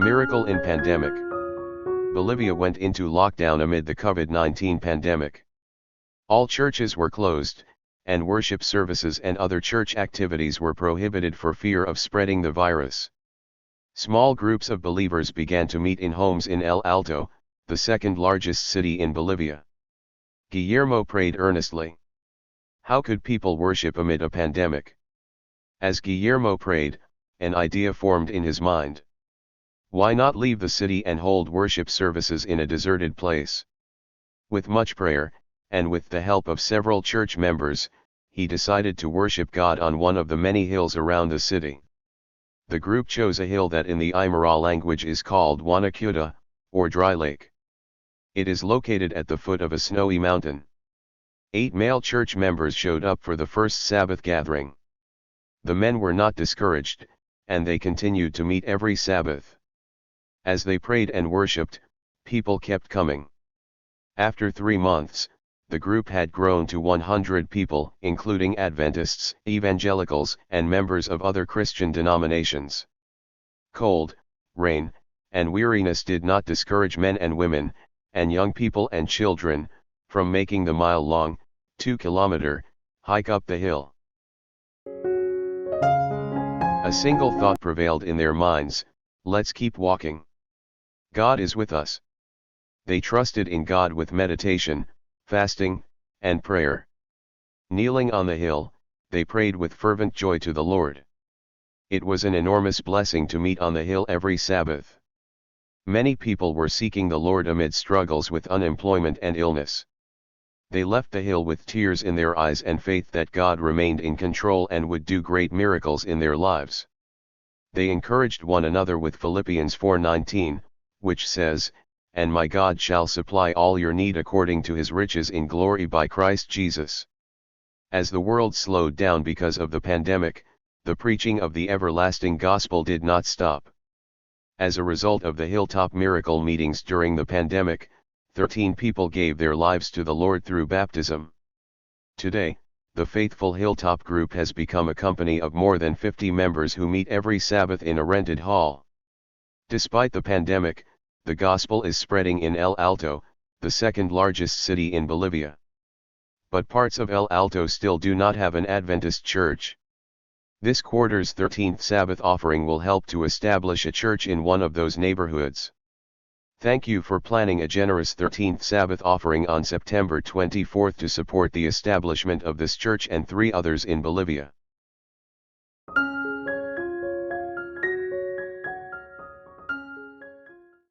Miracle in pandemic. Bolivia went into lockdown amid the COVID-19 pandemic. All churches were closed, and worship services and other church activities were prohibited for fear of spreading the virus. Small groups of believers began to meet in homes in El Alto, the second largest city in Bolivia. Guillermo prayed earnestly. How could people worship amid a pandemic? As Guillermo prayed, an idea formed in his mind. Why not leave the city and hold worship services in a deserted place? With much prayer, and with the help of several church members, he decided to worship God on one of the many hills around the city. The group chose a hill that in the Aymara language is called Wanacuda, or Dry Lake. It is located at the foot of a snowy mountain. 8 male church members showed up for the first Sabbath gathering. The men were not discouraged, and they continued to meet every Sabbath. As they prayed and worshipped, people kept coming. After 3 months, the group had grown to 100 people, including Adventists, evangelicals, and members of other Christian denominations. Cold, rain, and weariness did not discourage men and women, and young people and children, from making the mile-long, 2-kilometer, hike up the hill. A single thought prevailed in their minds: let's keep walking. God is with us. They trusted in God with meditation, fasting, and prayer. Kneeling on the hill, they prayed with fervent joy to the Lord. It was an enormous blessing to meet on the hill every Sabbath. Many people were seeking the Lord amid struggles with unemployment and illness. They left the hill with tears in their eyes and faith that God remained in control and would do great miracles in their lives. They encouraged one another with Philippians 4:19, which says, "And my God shall supply all your need according to his riches in glory by Christ Jesus." As the world slowed down because of the pandemic, the preaching of the everlasting gospel did not stop. As a result of the hilltop miracle meetings during the pandemic, 13 people gave their lives to the Lord through baptism. Today, the faithful Hilltop group has become a company of more than 50 members who meet every Sabbath in a rented hall. Despite the pandemic, the gospel is spreading in El Alto, the second largest city in Bolivia. But parts of El Alto still do not have an Adventist church. This quarter's 13th Sabbath offering will help to establish a church in one of those neighborhoods. Thank you for planning a generous 13th Sabbath offering on September 24 to support the establishment of this church and 3 others in Bolivia.